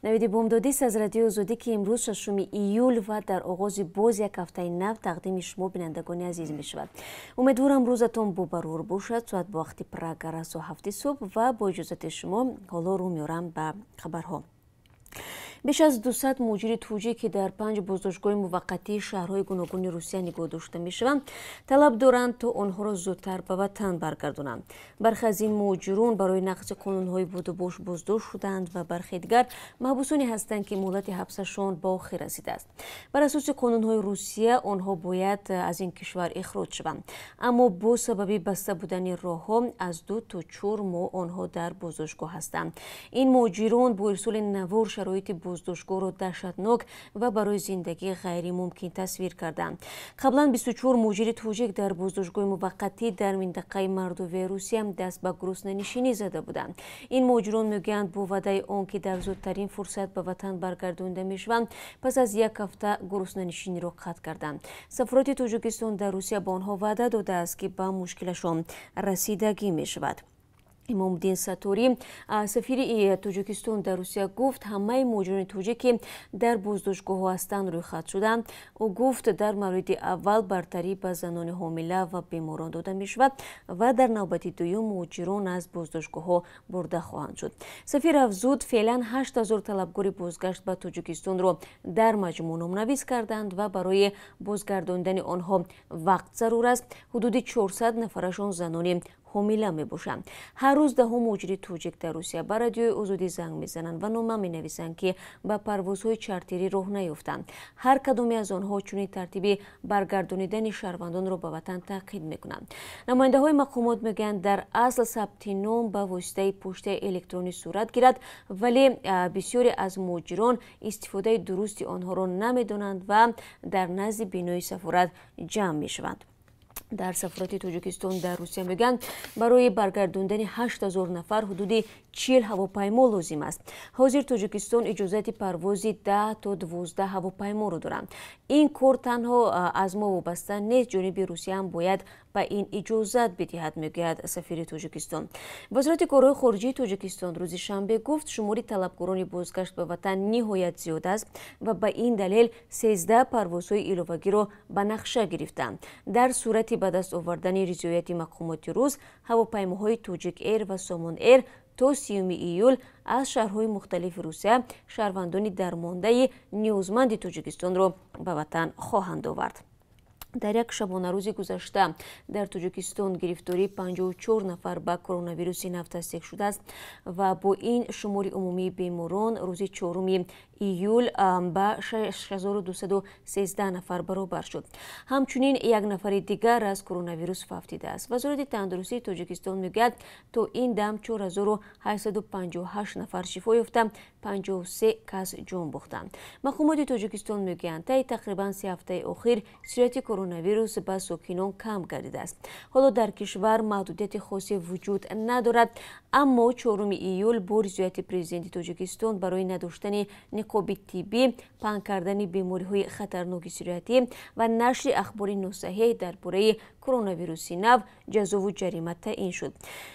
навиди бомдодии аз радиои озодӣ ки имрӯз 6 июл ва дар оғози боз як ҳафтаи нав тақдими шумо бинандагони азиз мешавад. умедворам рӯзатон бобарур бошад. соат бо вақти прага расо 7 субҳ ва бо иҷозати шумо ҳоло рӯ меорам ба хабарҳо. بیش از 200 مهاجر توجیه که در 5 بازداشتگاه موقتی شهرهای گوناگون روسیه نگاه داشته میشوند طلب دارند تا آنها را زودتر به وطن برگردانند. برخی از این مهاجرون برای نقض قانونهای بود و باش بازداشت شدند و برخی دیگر محبوسانی هستند که مهلت حبسشان به آخر رسیده است. بر اساس قانونهای روسیه آنها باید از این کشور اخراج شوند، اما با سبب بسته بودن راهها از 2 تا 4 ماه آنها در بازداشتگاه هستند. این مهاجرون با ارسال نوار شرایط بازداشتگاه را دهشتناک و برای زندگی غیر ممکن تصویر کردند. قبلا 24 مهاجر توجیک در بازداشتگاه موقتی در منطقه مردوی روسیه دست به گرسنه‌نشینی زده بودند. این مهاجران میگویند با وعده آنکه در زودترین فرصت به وطن برگردانده میشوند پس از یک هفته گرسنه‌نشینی را قطع کردند. سفارت تاجیکستان در روسیه به آنها وعده داده است که به مشکلشان رسیدگی میشود. امامالدین ساتوری سفیر تاجیکستان در روسیه گفت همه مهاجران توجیک که در بازداشتگاه ها هستند روی خط شدند. او گفت در مورد اول برتری به زنان حامله و بیماران داده می شود و در نوبت دوم مهاجران از بازداشتگاه ها برده خواهند شد. سفیر افزود فعلا 8000 طلبکار بازگشت به تاجیکستان را در مجموع نامنویس کردند و برای بازگرداندن آنها وقت ضرور است. حدود 400 نفرشان زنان حامله می باشند. هر روز ده مهاجر توجیک در روسیه به رادیوی آزادی زنگ میزنند و نامه می نویسند که به پروازهای چارتری راه نیفتند. هر کدامی از آنها چنین ترتیبی برگردانیدن شهروندان را به وطن تاکید میکنند. نماینده های مقامات میگویند در اصل ثبت نام به واسطه پشت الکترونی صورت گیرد، ولی بسیاری از مهاجران استفاده درستی آنها را نمیدانند و در نزد بینای سفارت جمع میشوند. در سفارت تاجیکستان در روسیه میگن برای برگرداندن 8000 نفر حدود 40 هواپیما لازم است. حاضر تاجیکستان اجازت پرواز 10 تا 12 هواپیما را دارند. این کار تنها از ما وابسته نیست، جانب روسیه هم باید به این اجازت بدهد، میگوید سفیر تاجیکستان. وزارت کارهای خارجه تاجیکستان روز شنبه گفت شمار طلبکاران بازگشت به وطن نهایت زیاد است و به این دلیل 13 پروازهای علاوگی را به نقشه گرفتند. در صورت به دست آوردن رضایت مقامات روس، هواپیماهای تاجیک ایر و سامان ایر تا 30 ایول از شهرهای مختلف روسیه شهروندان درمانده نیازمند تاجیکستان را به وطن خواهند آورد. در یک شبانه روز گذشته در تاجیکستان گرفتاری 54 نفر به کرونا ویروس نو تصدیق شده است و با این شمار عمومی بیماران روز 4 ایول به 6213 نفر برابر شد. همچنین یک نفر دیگر از کرونا ویروس فوتیده است. وزارت تندرستی تاجیکستان میگوید تا این دم 4858 نفر شفا یافته، 53 کس جان باختند. مقامات تاجیکستان میگویند طی تقریبا 3 هفته اخیر سرعت کرونا ویروس به ساکنان کم گردیده است. حالا در کشور محدودیت خاصی وجود ندارد، اما 4 ایول با رضایت پرزیدنت تاجیکستان برای نداشتن نقاب طبی، پنهان کردن بیماری‌های خطرناک سرعتی و نشر اخبار ناصحیح درباره کرونا ویروس نو جزا و جریمه تعیین شد.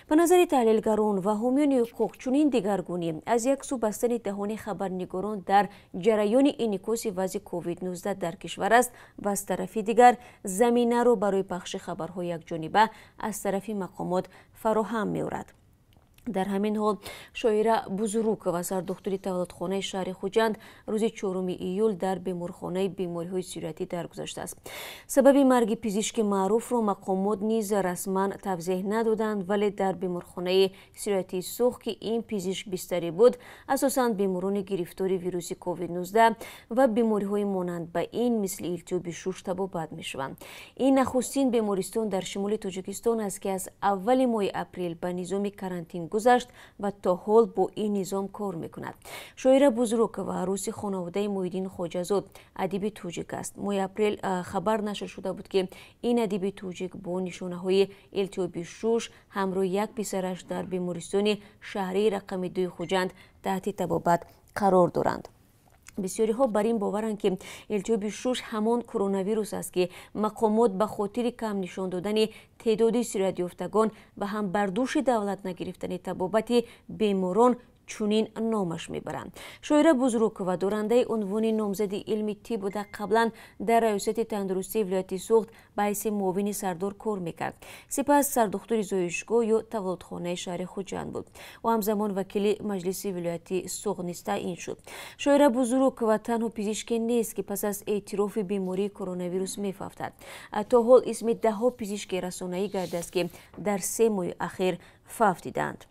به نظر تحلیلگران و حامیان حقوق چنین دگرگونی از یک سو بستن دهان خبرنگاران در جریان انعکاس وضع کووید 19 در کشور است و از طرف دیگر زمینه را برای پخش خبرهای یکجانبه از طرف مقامات فراهم می‌آورد. در همین حال شاعر بزرگ و سردختری تولدخانه شهر خوجند روز 4 ایول در بیمارخانه بیماری‌های سرطانی درگذشته است. سبب مرگ پزشک معروف را مقامات نیز رسما توضیح ندادند، ولی در بیمارخانه سرطانی سوخت که این پزشک بستری بود اساساً بیماران گرفتار ویروس کووید 19 و بیماری‌های مانند به این مثل التهاب شش طبابت می‌شوند. این نخستین بیمارستان در شمال تاجیکستان است که از اول ماه اپریل به نظام کارانتین گذشت و تا حال با این نظام کار میکند. شاعر بزرگ و عروس خانواده محیدین خواجه‌زاد ادیب توجیک است. ماه اپریل خبر نشر شده بود که این ادیب توجیک با نشانه‌های التهاب شش همراه یک پسرش در بیمارستان شهری رقم 2 خوجند تحت طبابت قرار دارند. بسیاری ها بر این باورند که التهاب شش همان کرونا ویروس است که مقامات به خاطر کم نشان دادن تعداد سرعت یافتگان و هم برداشت دولت نگرفتن طبابت بیماران чунин номаш мебаранд. шоира бузруг ва дорандаи унвони номзади илми тиб буда қаблан дар раёсати тандурустии вилояти суғд ба ҳайси муовини сардор кор мекард. сипас сардухтури зоишгоҳ ё таваллудхонаи шаҳри хуҷанд буд. ӯ ҳамзамон вакили маҷлиси вилояти суғд низ таъин шуд. шоира бузруг ва танҳо пизишке нест ки пас аз эътирофи бемории коронавирус мефафтад. то ҳол исми даҳҳо пизишки расонаӣ гардааст ки дар 3 моҳи ахир фафтиданд.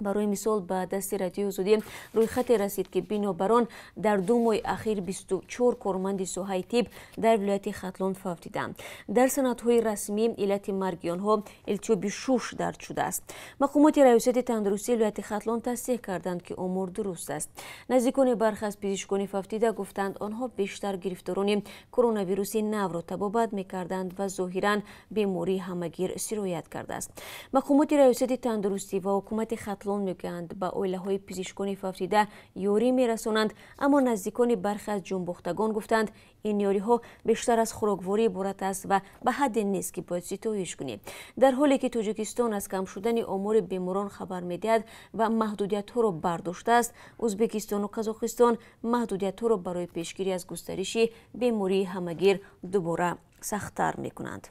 барои мисол ба дасти радиои озодӣ рӯйхате расид ки бинобар он дар 2 моҳи ахир 24 корманди соҳаи тиб дар вилояти хатлон фавтиданд. дар санадҳои расмӣ иллати марги онҳо илтиёби шуш дард шудааст. мақомоти раёсати тандурустии вилояти хатлон тасдиқ карданд ки омор дуруст аст. наздикони бархе аз пизишкони фавтида гуфтанд онҳо бештар гирифторони коронавируси навро табобат мекарданд ва зоҳиран бемории ҳамагир сироят кардааст. мақомоти раёсати тандурустӣ ва ҳукумати хатлон мегӯянд ба оилаҳои пизишкони фавтида ёрӣ мерасонанд, аммо наздикони бархе аз ҷонбохтагон гуфтанд ин ёриҳо бештар аз хӯрокворӣ иборат аст ва ба ҳадде нест ки бояд ситоиш кунӣ. дар ҳоле ки тоҷикистон аз кам шудани омори беморон хабар медиҳад ва маҳдудиятҳоро бардоштааст, ӯзбекистону қазоқистон маҳдудиятҳоро барои пешгирӣ аз густариши бемории ҳамагир дубора сахттар мекунанд.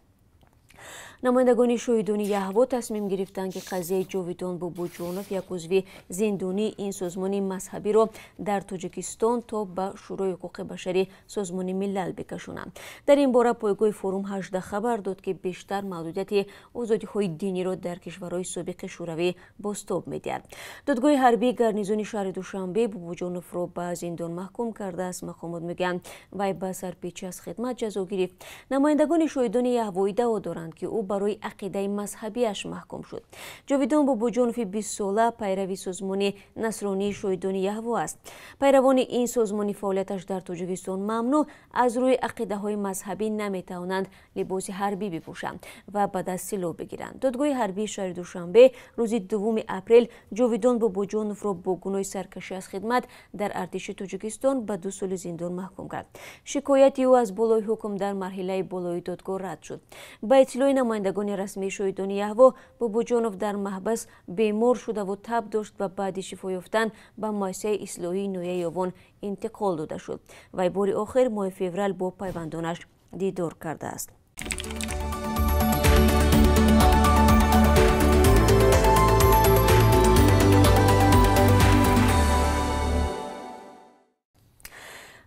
намояндагони шоҳидони яҳво тасмим гирифтанд ки қазияи ҷовидон бобоҷонов, як узви зиндонии ин созмони мазҳабиро дар тоҷикистон то ба шӯрои ҳуқуқи башарӣ созмони милал бикашонанд. дар ин бора пойгоҳи форум 18 хабар дод ки бештар маҳдудияти озодиҳои диниро дар кишварҳои собиқи шӯравӣ бостоб медиҳад. додгоҳи ҳарбии гарнизони шаҳри душанбе бобоҷоновро ба зиндон маҳкум кардааст. мақомот мегӯянд вай ба сарпечӣ аз хидмат ҷазо гирифт. намояндагони шоҳидони яҳво иддао доранд ки ӯ барои ақидаи мазҳабиаш маҳкум шуд. ҷовидон бобоҷонови 20 сола пайрави созмони насронии шоҳидони яҳво аст. пайравони ин созмони фаъолияташ дар тоҷикистон мамнӯъ аз рӯи ақидаҳои мазҳабӣ наметавонанд либоси ҳарбӣ бипӯшанд ва ба даст силоҳ бигиранд. додгоҳи ҳарбии шаҳри душанбе рӯзи 2 апрел ҷовидон бобоҷоновро бо гуноҳи саркашӣ аз хидмат дар артиши тоҷикистон ба 2 соли зиндон маҳкум кард. шикояти ӯ аз болои ҳукм дар марҳилаи болои додгоҳ рад шуд. ба иттилои намояндагони расмии шоҳидони яҳво, бобоҷонов дар маҳбас бемор шудаву таб дошт ва баъди шифо ёфтан ба муассисаи ислоҳии ноҳияи Овон интиқол дода шуд. вай бори охир моҳи феврал бо пайвандонаш дидор кардааст.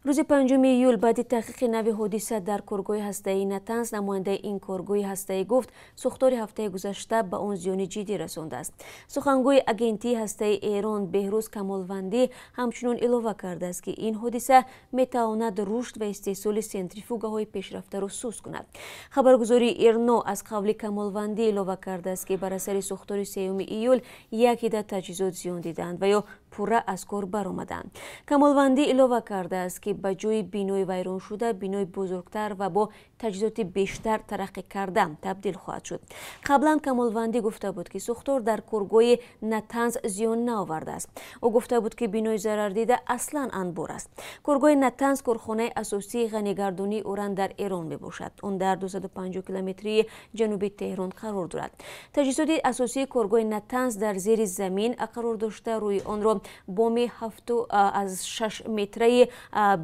рӯзи 5 июл баъди таҳқиқи нави ҳодиса дар коргоҳи ҳастаии Натанз, намояндаи ин коргоҳи ҳастаӣ гуфт сӯхтори ҳафтаи гузашта ба он зиёни ҷиддӣ расондааст. сухангӯи агентии ҳастаи Эрон Беҳрӯз Камолвандӣ ҳамчунин илова кардааст ки ин ҳодиса метавонад рушд ва истеҳсоли сентрифугаҳои пешрафтаро суст кунад. хабаргузории ИРНО аз қавли Камолвандӣ илова кардааст ки бар асари сӯхтори 3 июл як ида таҷҳизот зиён диданд ва ё пурра аз кор баромаданд. Камолвандӣ илова кардааст ки ба ҷои бинои вайроншуда бинои бузургтар ва бо таҷҳизоти бештар тараққӣ карда табдил хоҳад шуд. қаблан Камолвандӣ гуфта буд ки сӯхтор дар коргоҳи Натанз зиён наовардааст. ӯ гуфта буд ки бинои зарардида аслан анбор аст. коргоҳи Натанз корхонаи асосии ғанигардонии уран дар Эрон мебошад. он дар 250 километрии ҷануби Теҳрон қарор дорад. таҷҳизоти асосии коргоҳи Натанз дар зери замин қарор дошта рӯи онро боми 6 метраи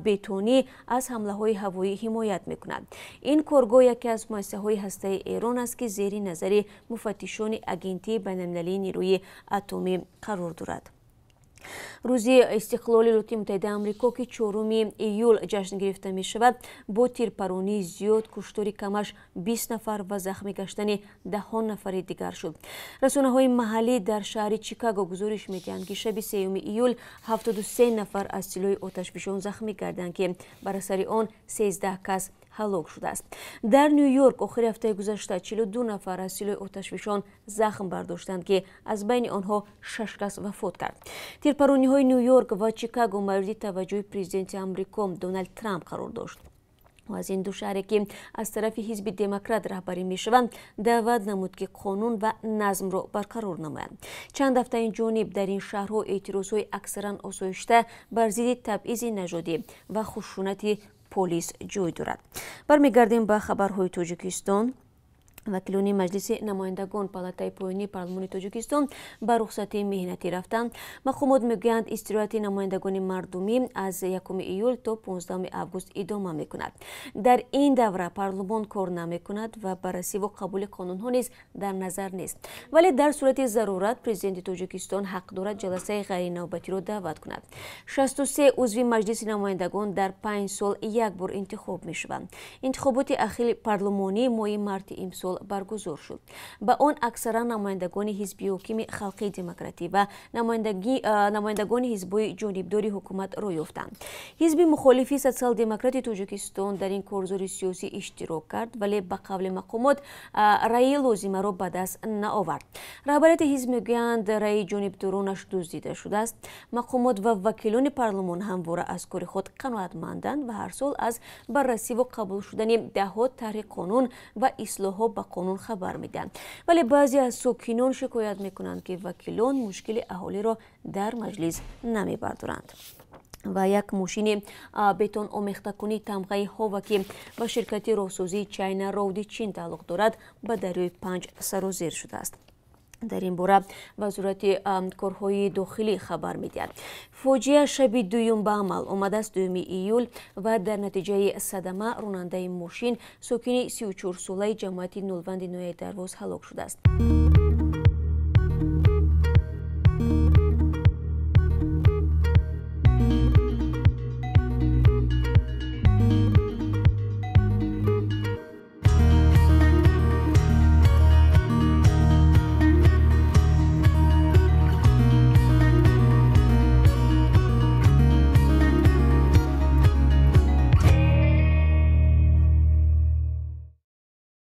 бетонӣ аз ҳамлаҳои ҳавоӣ ҳимоят мекунад. ин коргоҳ яке аз муассисаҳои ҳастаи Эрон аст ки зери назари муфаттишони агентии байналмилалии нерӯи атомӣ қарор дорад. рӯзи истиқлоли Иёлоти Муттаҳидаи Амрико ки 4 июл ҷашн гирифта мешавад, бо тирпаронии зиёд, куштори камаш 20 нафар ва захмӣ гаштани даҳон нафари дигар шуд. расонаҳои маҳаллӣ дар шаҳри Чикаго гузориш медиҳанд ки шаби 3 июл 73 нафар аз силои оташфишон захмӣ гарданд ки бар асари он 13 кас ҳалок шудааст. дар Нью-Йорк охири ҳафтаи гузашта 42 нафар аз силои оташфишон захм бардоштанд ки аз байни онҳо 6 кас вафот кард. тирпарониҳои Нью-Йорк ва Чикаго мавриди таваҷҷӯҳи президенти Амрико Дональд Трамп қарор дошт. و از این دو شهری که از طرف حزب دموکرات رهبری میشوند دعوت نمود که قانون و نظم را برقرار نمایند. چند هفته این جانب در این شهرها اعتراضهای اکثرا آسایشته بر ضد تبعیض نژادی و خشونت پلیس جای دارد. برمیگردیم به خبرهای تاجیکستان. وکیلان مجلس نمایندگان پالاتای پایینی پارلمان تاجیکستان به رخصتی مهنتی رفتند. مقامات میگویند استراحت نمایندگان مردمی از 1 ایول تا 15 آگوست ادامه میکند. در این دوره پارلمان کار نمیکند و بررسی و قبول قانونها نیز در نظر نیست. ولی در صورت ضرورت پرزیدنت تاجیکستان حق دارد جلسه غیر نوبتی را دعوت کند. 63 عضو مجلس نمایندگان در 5 سال یک بار انتخاب میشوند. انتخابات اخیر پارلمانی ماه مارت امسال برگزار شد. با آن اکثرا نمایندگان حزب حاکم خلقی دموکراتی و نمایندگان حزب‌های جانبداری حکومت را یافتند. حزب مخالف سوسیال دموکراتی تاجیکستان در این کارزار سیاسی اشتراک کرد ولی به قول مقامات رأی لازمه را به دست نآورد. رهبریت حزب میگویند رأی جانبدارانش دزدیده شده است. مقامات و وکیلان پارلمان همواره از کار خود قناعتمندند و هر سال از بررسی و قبول شدن دهها طرح قانون و اصلاحات به قانون خبر میدن. ولی بعضی از ساکنان شکایت میکنند که وکیلان مشکل اهالی را در مجلس نمیبردارند. و یک ماشین بتون آمیخته کنی تمغه هوا که با شرکت راهسازی چاینا رودی چین تعلق دارد به دریای 5 سر و زیر شده است. در این باره وزارت کارهای داخلی خبر میدهد. فاجعه شب دوم به عمل آمده است 2 ایول و در نتیجه صدمه راننده ماشین ساکن 34 ساله جماعت نولوند نوی درواز هلاک شده است.